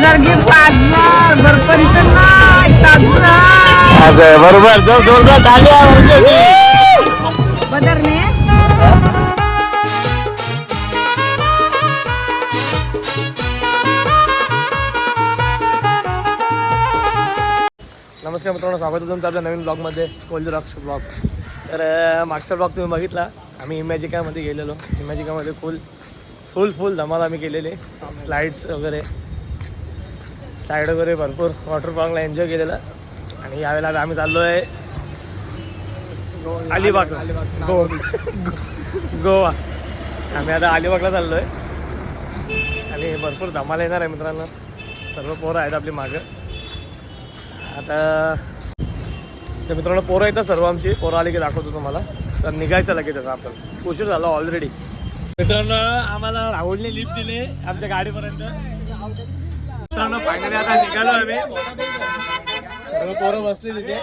5,000 घे 5,000 बरोबर बरोबर जोरदार टाळ्या बदरने नमस्कार मित्रांनो, स्वागत आहे तुमचं नवीन ब्लॉगमध्ये कोल्ड रॉक्स ब्लॉग. तर मागचा ब्लॉग तुम्ही बघितला. आम्ही इमॅजिकामध्ये गेलेलो. इमॅजिकामध्ये फुल धमाल आम्ही केलेले. स्लाईड वगैरे भरपूर वॉटर पार्कला एन्जॉय केलेला. आणि यावेळेला आम्ही चाललो आहे अलिबाग गोवा. आम्ही आता अलिबागला चाललो आहे आणि भरपूर धमाल येणार आहे मित्रांनो. सर्व पोरं आहेत आपली मागं. आता तर मित्रांनो पोरं येतात सर्व आमची. पोरं आली की दाखवतो तुम्हाला. सर निघायचं लगेच आता आपण. उशीर झाला ऑलरेडी. मित्रांनो आम्हाला राहुलने लिफ्ट दिले आमच्या गाडीपर्यंत. मित्रांनो फायनली आता निघालो आम्ही. सर्व पोरं बसली तिथे.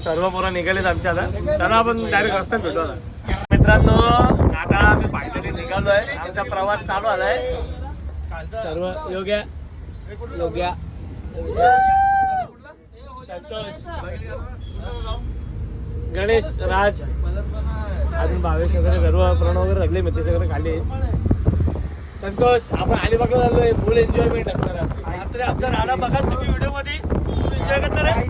सर्व पोरं निघालेत आमच्या आता. चला आपण डायरेक्ट रस्त्यात भेटू आता. मित्रांनो आता आम्ही फायनली निघालो आहे. आमचा प्रवास चालू आलाय. सर्व योग्य संतोष, गणेश, राज, अजून भावेश वगैरे सर्व प्रणव वगैरे लागले. मित्र सगळे खाली. संतोष आपण अलिबागला झालोय. फुल एन्जॉयमेंट असणार आहे. आमचा राडा बघा तुम्ही व्हिडिओ मध्ये. एन्जॉय करणार आहे.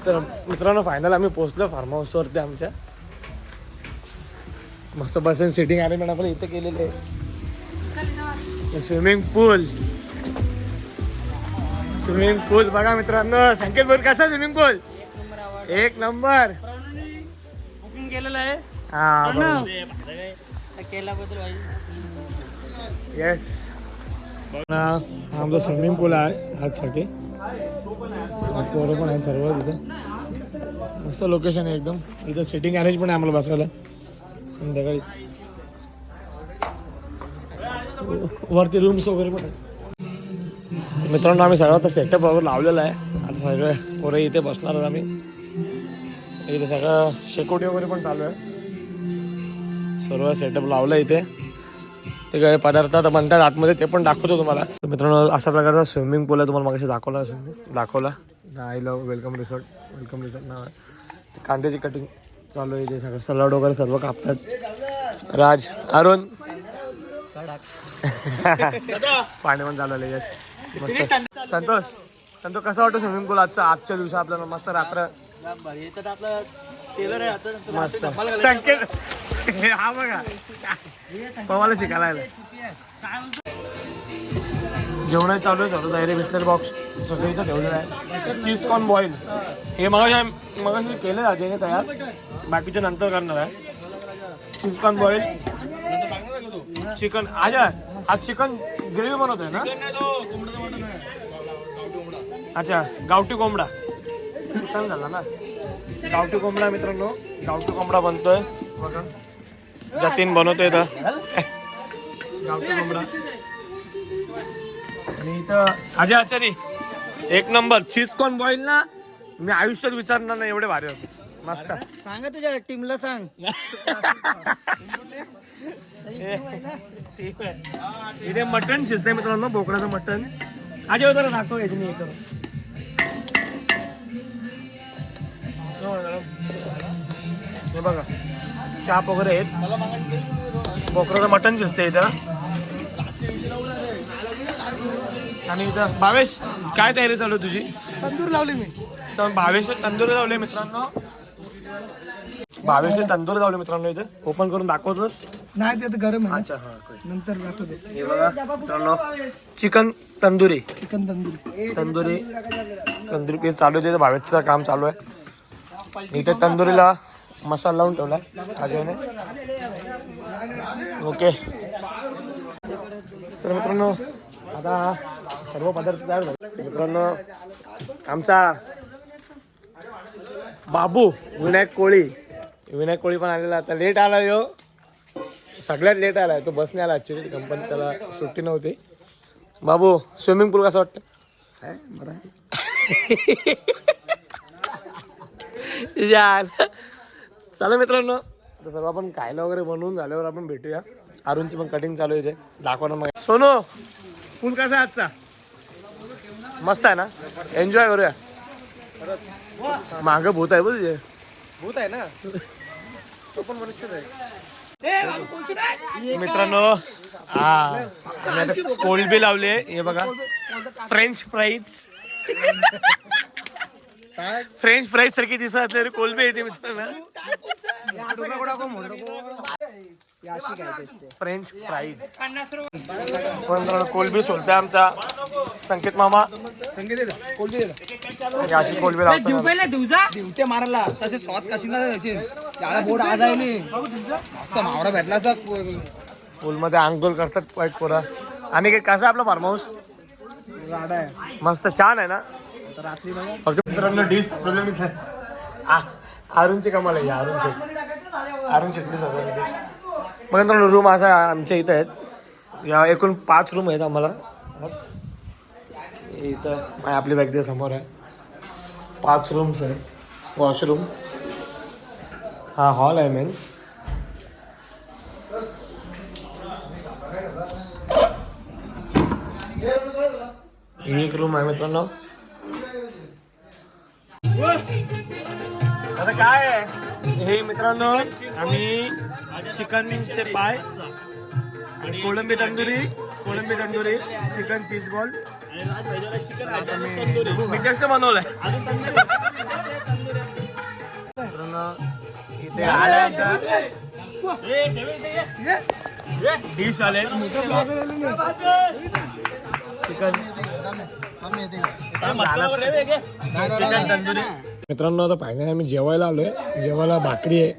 तर मित्रांनो फायनल आम्ही पोहोचलो फार्म हाऊसवरती. आमच्या मस्त बसून सिटिंग अरेंजमेंट आपण इथे केलेले आहे. स्विमिंग पूल बघा मित्रांनो. संकेत बोल कसा स्विमिंग पूल? एक नंबर. बुकिंग केलेलं आहे. हा येस. आमचा स्विमिंग पूल आहे आजसाठी. पोरं पण आहेत सर्व तिथे. मस्त लोकेशन आहे एकदम. इथं सिटिंग अरेंज पण आहे आम्हाला बसायला. संध्याकाळी वरती रूम्स वगैरे पण आहे. मित्रांनो आम्ही सगळं आता सेटअप वगैरे लावलेला आहे. आता सगळे पोरं इथे बसणार आहोत आम्ही. इथे सगळं शेकोटी वगैरे पण चालू आहे. सर्व सेटअप लावलं इथे. ते काही पदार्थ आता बनतात आतमध्ये ते पण दाखवतो तुम्हाला. तर मित्रांनो अशा प्रकारचा स्विमिंग पूल आहे. तुम्हाला मागाशी दाखवला. आय लव्ह वेलकम रिसॉर्ट नाव आहे. कांद्याची कटिंग चालू आहे. इथे सगळं सलाड वगैरे सर्व कापतात. राज, अरुण पाणी पण चालू आहे. मस्त. संतोष कसा वाटतो स्विमिंग पूल आजच्या दिवशी आपल्याला? मस्त रात्र मस्त. संकेत हा बघा पवाला शिकायला जेवण चालू आहे. सर्व तयारी. बिस्लेट बॉक्स सगळं इथं ठेवलेलं आहे. चीज कॉर्न बॉईल हे मगाशी केलं आहे तयार. बाकीचे नंतर करणार आहे. Cheese corn boil, chicken. आज चिकन ग्रेव्ही बनवतोय ना? अच्छा गावठी कोंबडा चिकन झाला ना. गावठी कोंबडा मित्रांनो. गावठी कोंबडा बनतोय बघा. जतीन बनवतोय इथं गावठी कोंबडा. आणि इथं अजय आचारी एक नंबर. चीज कॉर्न बॉईल ना मी आयुष्यात विचारणार नाही एवढे भारी होते. मस्त. सांगा तुझ्या टीमला सांग. इथे मटण शिजतंय मित्रांनो. बोकडाचं मटण. अजय वगैरे दाखव याची मी हे हे बघा चाप वगैरे आहेत. बोकराचं मटण शिजते इथं. आणि इथं भावेश काय तयारी चालू आहे तुझी? तंदूर लावली मी. तर भावेशने तंदूर लावले मित्रांनो. भावेशने तंदूर लावले मित्रांनो. इथं ओपन करून दाखवतोस? नाही ते गरम आहे. अच्छा हा. नंतर दाखवतो. हे बघा मित्रांनो chicken tandoori. Chicken tandoor. Tandoori piece चालू आहे. भावेशचं काम चालू आहे. इथे तंदुरीला मसाला लावून ठेवलाय अजयने. ओके तर मित्रांनो आता सर्व पदार्थ तयार झाले. मित्रांनो आमचा बाबू विनायक कोळी पण आलेला. आता लेट आला यो. सगळ्यात लेट आलाय तो. बसने आला ॲक्च्युली. कंपनीत त्याला सुट्टी नव्हती. बाबू स्विमिंग पूल कसं वाटतं? चला मित्रांनो आता सर्व आपण खायला वगैरे बनवून झाल्यावर आपण भेटूया. अरुणची पण कटिंग चालू आहे. दाखवणार मग. सोनू पूल कसा आहे आजचा? मस्त आहे ना. एन्जॉय करूया. मागं भूत आहे बघ. तुझे भूत आहे ना. तो पण मनुष्यच आहे. मित्रांनो हा कोळंबी लावले. हे बघा फ्रेंच फ्राईज सारखी दिसत असलेली कोळंबी येते मित्रांनो. फ्रेंच फ्राईज कोळंबी सोलते आमचा संकेत मामा. अशी कोळंबी दिवटे मारला तसे स्वाद कशी त्याला बोट आज आहे. मस्त मावरा भेटला असा. पूलमध्ये आंघोळ करतात वाईट पोरा. आणि कसा आपला फार्म हाऊस? राडा आहे. मस्त छान आहे ना. रात्री फक्त मित्रांनो डिश अरुणची कमाल आहे. अरुण शेट्टी सगळं डिश. मग मित्रांनो रूम असा आमच्या इथं आहेत. या एकूण 5 रूम आहेत आम्हाला. इथं आपली बॅग तिथे समोर आहे. 5 रूम्स आहेत. वॉशरूम हा हॉल आहे मेन. एक रूम आहे मित्रांनो. आता काय आहे हे मित्रांनो आम्ही चिकनचे पाय, कोळंबी तंदुरी, चिकन चीज बॉल मी जास्त बनवलंय. मित्रांनो इथे डिश आले चिकन तंदुरी. मित्रांनो आता फायनली आम्ही जेवायला आलोय. जेवायला भाकरी आहे,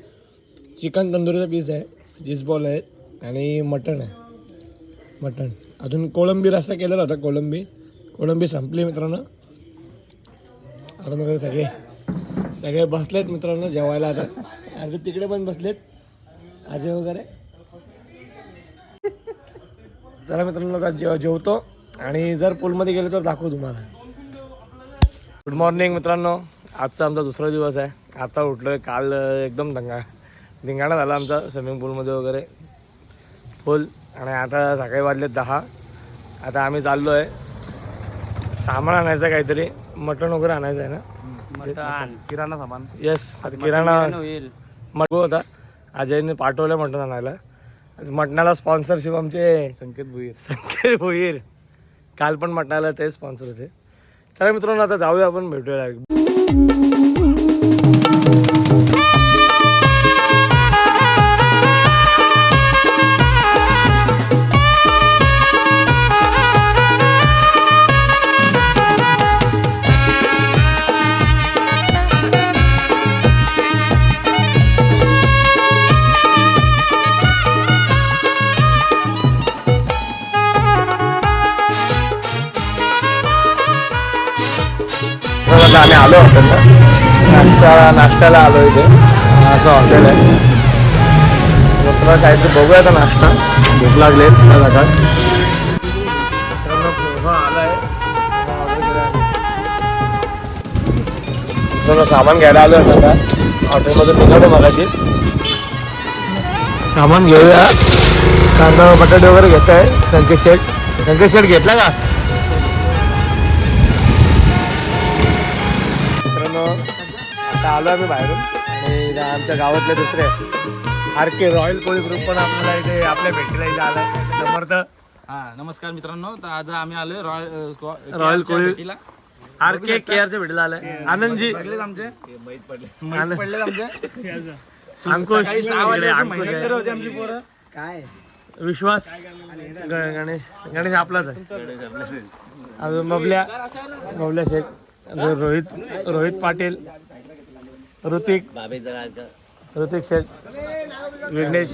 चिकन तंदुरीचा पीस आहे, चीज बॉल आहे आणि मटण आहे. मटण अजून कोळंबी रस्सा केलेला होता. कोळंबी संपली मित्रांनो. आता मग सगळे बसलेत मित्रांनो जेवायला. आता अर्धे तिकडे पण बसलेत अजय वगैरे. चला मित्रांनो आता जेवतो आणि जर पूलमध्ये गेलो तर दाखवू तुम्हाला. गुड मॉर्निंग मित्रांनो. आजचा आमचा दुसरा दिवस आहे. आता उठलोय. काल एकदम धिंगाणा झाला आमचा स्विमिंग पूलमध्ये वगैरे फुल. आणि आता सकाळी वाजले 10. आता आम्ही चाललो आहे सामान आणायचं काहीतरी. मटण वगैरे आणायचं आहे ना. किराणा सामान. येस आता किराणा मटण होता. अजयने पाठवलं मटण आणायला. मटणाला स्पॉन्सरशिप आमचे संकेत भोईर. काल पण मटणाला ते स्पॉन्सर होते. चला मित्रांनो आता जाऊया आपण भेटूया. आम्ही आलो हॉटेलला. नाश्त्याला आलो इथे. असं हॉटेल आहे. मित्र काहीतरी बघूया आता नाश्ता. भूक लागले सकाळ. पोहा आलाय. सर्व सामान घ्यायला आलो आहे. आता हॉटेलमध्ये निघालो मगाशीच. सामान घेऊया. कांदा बटाटे वगैरे घेत आहे संकेत शेठ घेतला का? आता आलो आम्ही बाहेरून. आणि आमच्या गावातले दुसरे आर के रॉयल कोळी ग्रुप पण आपल्याला इथे आपल्या भेटीला इथे आलाय समर्थ. हा नमस्कार मित्रांनो. तर आज आम्ही आलोय रॉयल कोळी भेटीला. आर के केअरच्या भेटीला आलाय. आनंदजी पडलेत आमचे आनंद- पडलेत आमचे अंकुश सकाळी 6 इकडे वाजल्यापासून अंकुश मेहनत आहे. करत होती आमची पोरं. विश्वास गणेश गणेश आपलाच आहे. अजून बबल्या शेठ रोहित पाटील ऋतिक शेठ विघ्नेश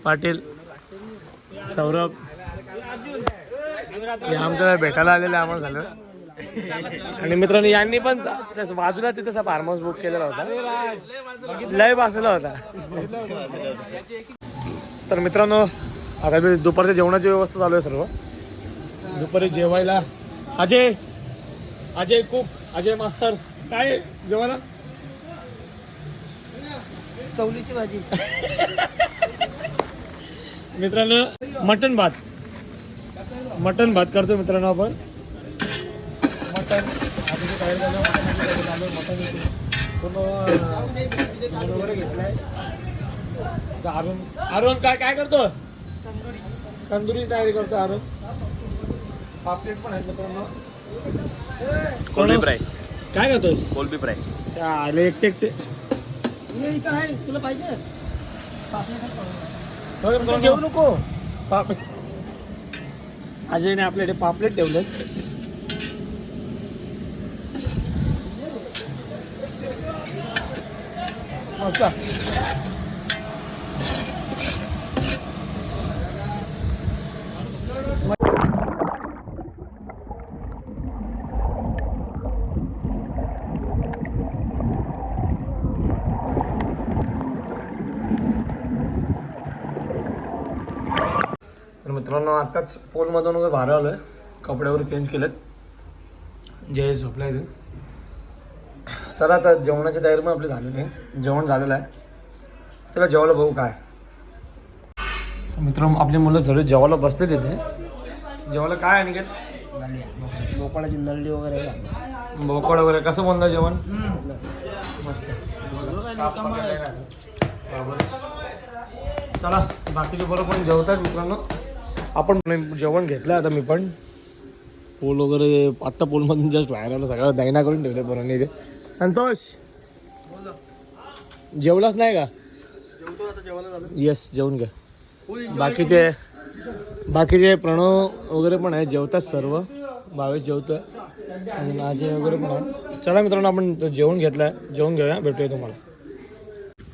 पाटील सौरभ हे आमच्या भेटायला आलेले आम्हाला झालं. आणि मित्रांनो यांनी पण बाजूला तिथं फार्म हाऊस बुक केलेला होता. लय बसला होता. तर मित्रांनो आता दुपारच्या जेवणाची व्यवस्था चालू आहे सर्व. दुपारी जेवायला अजय कुक अजय मास्तर काय जेवायला चवलीची भाजी. मित्रांनो मटन भात करतो मित्रांनो आपण. मटन आधी तयार झालं. मटन पूर्ण वगैरे घेतलाय. अरुण काय करतो. तंदुरी तयारी करतो अरुण. पापलेट पण आहेत मित्रांनो. कोलबी फ्राय. काय करतोस. कोलबी फ्राय. आले एकटे तुला पाहिजे घेऊ नको. अजयने आपल्याकडे पापलेट ठेवले. मस्त. तर मित्रांनो आत्ताच पोलमधून वगैरे बाहेर आलोय. कपडे वगैरे चेंज केलेत. जय झोपला इथे. चला आता जेवणाची तयारी पण आपली झालेली आहे. जेवण झालेलं आहे. चला जेवायला बघू काय. मित्रांनो आपली मुलं सगळे जेवायला बसले तिथे. जेवायला काय आणि काय भोपळाची नरडी वगैरे. बोकड वगैरे कसं बनलं जेवण. मस्त. चला बाकीचे बरोबर पण जेवतात मित्रांनो. आपण जेवण घेतलं आता. मी पण पोल वगैरे आत्ता पोलमधून जस्ट बाहेर आलो. सगळं दैना करून ठेवले पोरांनी इथे. संतोष जेवलाच नाही का. येस जेवून घ्या. बाकीचे प्रणव वगैरे पण आहे. जेवतात सर्व. भावेश जेवतोय आणि नाजे वगैरे पण आहे. चला मित्रांनो आपण जेवण घेतलं आहे. जेवण घेऊया. भेटूया तुम्हाला.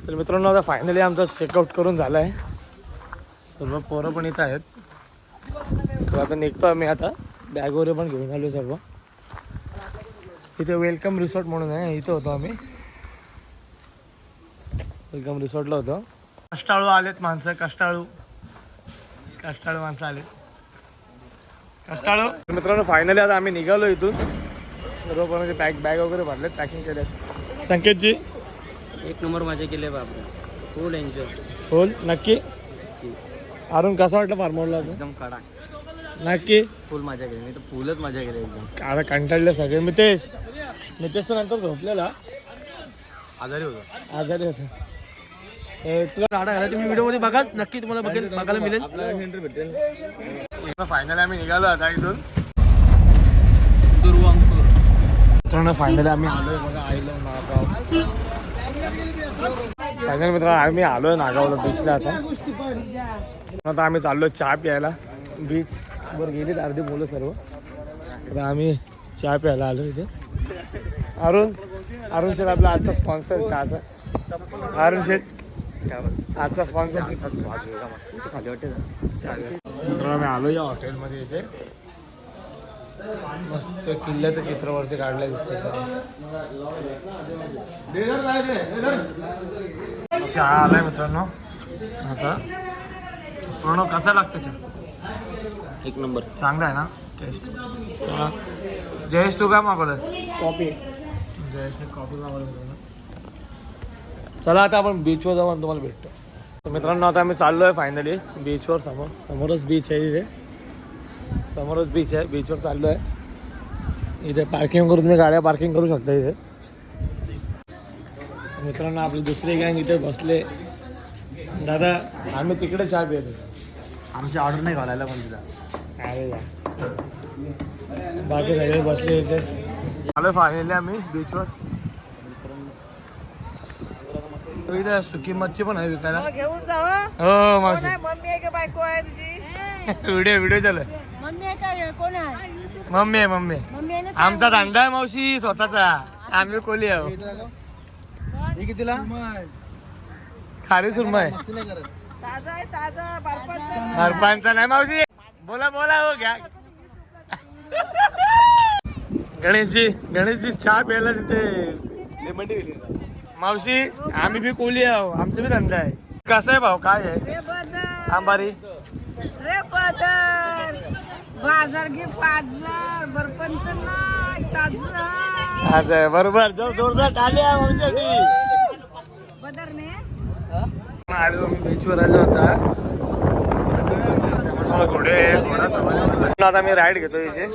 तर मित्रांनो आता फायनली आमचा चेकआउट करून झाला आहे. सर्व पोरं पण इथं आहेत. तर आता निघतो आम्ही. आता बॅग वगैरे पण घेऊन आलो सर्व. इथे वेलकम रिसॉर्ट म्हणून आहे. इथं होतो आम्ही. वेलकम रिसॉर्टला होतो. कष्टाळू आलेत माणसं. कष्टाळू माणसं आलेत. कष्टाळू. मित्रांनो फायनली आता आम्ही निघालो इथून. सर्व कोणाचे बॅग वगैरे भरलेत. पॅकिंग केलेत. संकेतजी एक नंबर मजा केली बाबा. फुल एन्जॉय. बोल नक्की. अरुण कसं वाटलं फार्मरला. एकदम कडा. नक्की फुल मजा केली. मी तर फुलच मजा केली एकदम. आता कंटाळले सगळे. मितेश तर नंतर झोपलेला. आजारी होता. तुला गाडा घाला तुम्ही व्हिडिओ मध्ये बघा. नक्की तुम्हाला बघायला मिळेल. फायनली आम्ही निघालो आता इथून. दुर्वांपूर. फायनली आम्ही आलोय बघा. आईला नागाव. फायनल मित्रांनो आम्ही आलोय नागावला बीचला. आता आम्ही चाललो चहा प्यायला. बीच वर गेलीत अर्धी मुलं सर्व. आता आम्ही चहा प्यायला आलो इथे. अरुण शेठ आपला आजचा स्पॉन्सर चहाचा. अरुण शेठ आजचा स्पॉन्सर. मित्रांनो आम्ही आलो या हॉटेलमध्ये. इथे मस्त किल्ल्याचं चित्रवरती काढलंय. चहा आलाय मित्रांनो. आता पूर्ण कसा लागतो चहा. एक नंबर. चांगला आहे ना टेस्ट. चला जयेश तू काय मागवलंस. कॉफी. जयेशने कॉफी मागवलं. चला आता आपण बीचवर जाऊ आणि तुम्हाला भेटतो. तर मित्रांनो आता आम्ही चाललो आहे फायनली बीचवर. समोरच बीच आहे. तिथे समोरच बीच आहे. बीचवर चाललो आहे. इथे पार्किंग करून तुम्ही गाड्या पार्किंग करू शकता इथे. मित्रांनो आपली दुसरी गँग इथे बसले. दादा आम्ही तिकडे चहा पितो. आमची ऑर्डर नाही घालायला पण तिला. अरे या बाकी सगळे बसले इथे. आलो फायनली आम्ही बीचवर. इथे सुकी मच्छी पण आहे विकायला. घेऊन जावा. हो मावशी. मम्मी आहे का बायको आहे तुझी? व्हिडिओ चालू आहे. मम्मी आहे का कोण आहे? मम्मी आहे मम्मी. मम्मी आहे ना. आमचा धंदा आहे मावशी स्वतःचा. आम्ही कोली आहो. हे कितीला? खारी सुरमा आहे. ताजा आहे ताजा बर्फाचा. हरपांचा नाही मावशी. बोला बोला हो घ्या. गणेशजी चहा प्यायला तिथे मावशी आम्ही बी कोली आहो. आमचा बी धंदा आहे. कसा आहे भाऊ काय आहे? आंबारी रे पदर बाजार घे 5000 बर्फांच नाही ताजा. अच्छा बरोबर. जोरदार टाळ्या मावशीसाठी. बदर ने आलो बीचवर आलो होता. आता मी राईड घेतो इथे.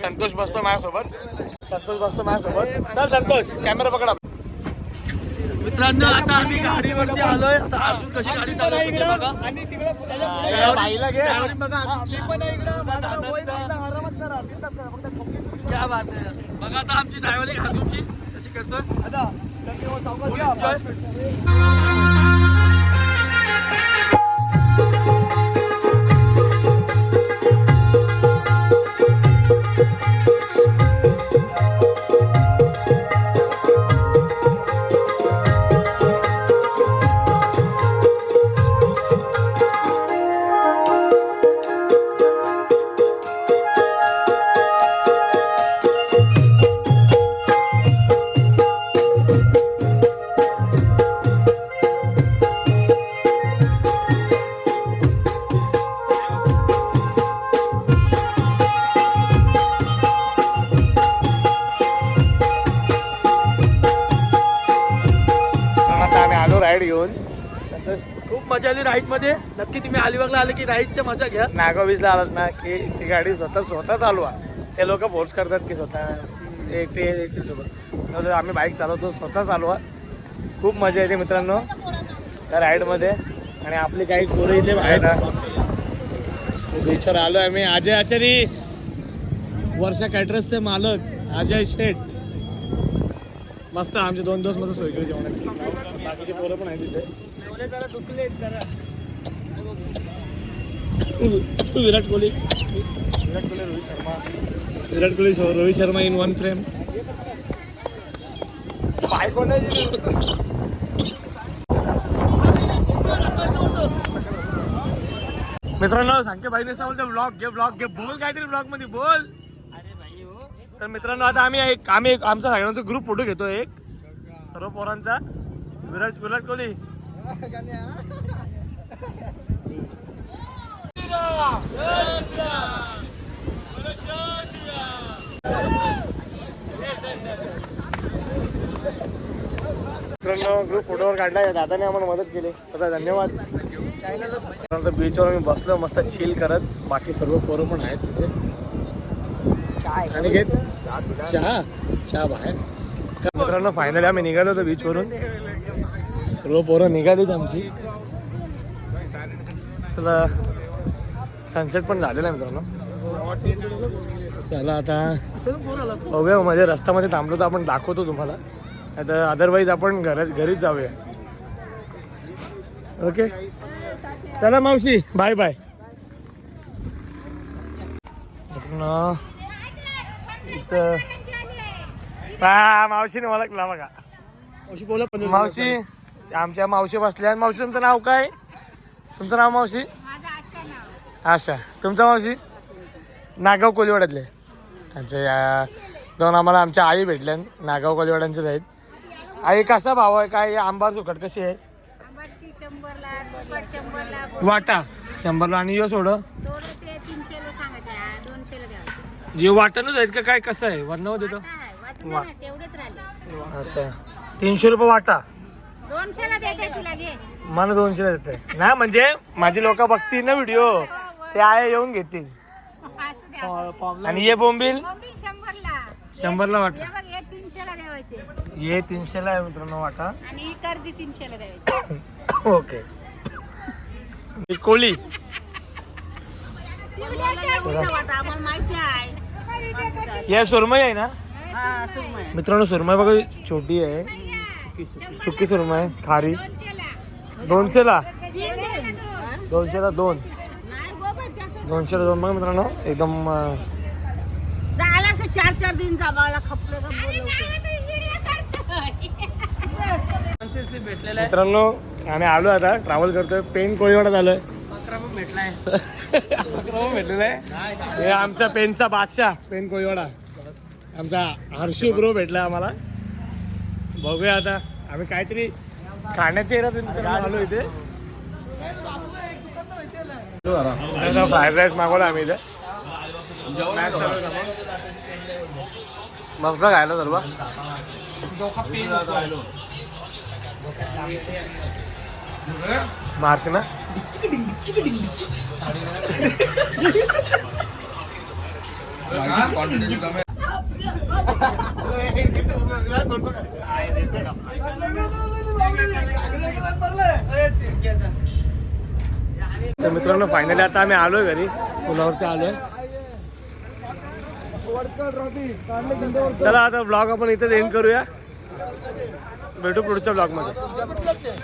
संतोष बसतो माझ्यासोबत. चल संतोष कॅमेरा पकडा. मित्रांनो आता आम्ही गाडीवरती आलोय. आता अजून कशी गाडी चालवते बघा. बाईला घे. क्या बात आहे. बघा आता आमची ड्रायव्हरिंग अजूनची कशी करतोय. राईड घेऊन. खूप मजा आली राईड मध्ये. नक्की तुम्ही अलिबागला आले की राईडच्या मजा घ्या. नागाव बीचला आलात ना की ती गाडी स्वतः चालवा. ते लोक फोर्स करतात की स्वतः एकटे सोबत. आम्ही बाईक चालवतो स्वतः चालवा. खूप मजा येते मित्रांनो त्या राईडमध्ये. आणि आपली काही पोरं इथे आहे ना बीचवर आलो आम्ही. अजय आचारी वर्षा कॅटरर्सचे मालक अजय शेठ. मस्त आमचे 2 दिवस मस्त सोय केली जेवणाची. बाकीचे पोरं पण आहे तिथे. Virat Kohli Rohit Sharma in 1 frame. मित्रांनो सांगते बाई नसा बोलतो ब्लॉग घे बोल काहीतरी ब्लॉग मध्ये बोल. तर मित्रांनो आता आम्ही आमचा सगळ्यांचा ग्रुप फोटो घेतो. एक सर्व पोरांचा. विराट कोहली. मित्रांनो ग्रुप फोटोवर काढला. दादाने आम्हाला मदत केली तर धन्यवाद. बीचवर आम्ही बसलो मस्त चिल करत. बाकी सर्व पोरं पण आहेत तिथे. आणि घेत चहा बाहेर. मित्रांनो फायनली आम्ही निघालो होतो बीचवरून. सर्व पोरं निघालीच आमची. चला सनसेट पण झालेला आहे मित्रांनो. चला आता बघूया. म्हणजे रस्त्यामध्ये थांबलो तर आपण दाखवतो तुम्हाला. आता अदरवाईज आपण घरीच जाऊया. ओके चला मावशी बाय बाय. इथं मावशीने ओळखला बघा. मावशी बोला. मावशी आमच्या मावशी बसल्या. मावशी तुमचं नाव काय? तुमचं नाव मावशी? आशा. तुमचं मावशी? नागाव कोलीवाड्यातले. अच्छा या 2 आम्हाला आमच्या आई भेटल्या. नागाव कोलीवाड्यांच्याच आहेत. आई कसा भाव आहे काय? आंबार सुकट कशी आहे? 100ला वाटा 100ला. आणि यो सोड 300ला सांगायचं 200ला घ्या. जे वाटणच आहेत का काय? कसं आहे वरणावर देतो? तेवढेच राहिले. अच्छा 300 रुपये वाटा. 200ला देते तुला घे. मला 200 देते ना. म्हणजे माझी लोक बघतील ना व्हिडिओ ते आहे येऊन घेतील. असं द्या. आणि ये बोंबील 100ला. 100ला वाटा. हे बघ हे 300ला ला द्यावायचे हे 300ला आहे मित्रांनो वाटा. आणि ही कर्दी 300 ला द्यावायची. ओके. ही कोळी आम्हाला माहिती आहे. या सुरमई आहे ना मित्रांनो. सुरमई बघा छोटी आहे, सुकी सुरमई आहे, खारी. 200ला 200ला 2. 200ला 2 बघा मित्रांनो. एकदम झाला 4-4 दिन जावाला खपले मित्रांनो आम्ही आलो आता ट्रॅव्हल करतोय. पेन कोळीवाड्यात आलोय. भेटलेला आहे. हे आमचा पेनचा बादशाह पेन कोळीवाडा आमचा हर्षू ब्रो भेटला आम्हाला. बघूया आता आम्ही काहीतरी खाण्याचे आलो इथे. फ्राईड राईस मागवला आम्ही इथे. मस्त खायला सर्व मारते ना. तर मित्रांनो फायनली आता आम्ही आलोय घरी. पुलावरती आलोय. चला आता ब्लॉग आपण इथेच एंड करूया. भेटू पुढच्या ब्लॉग मध्ये.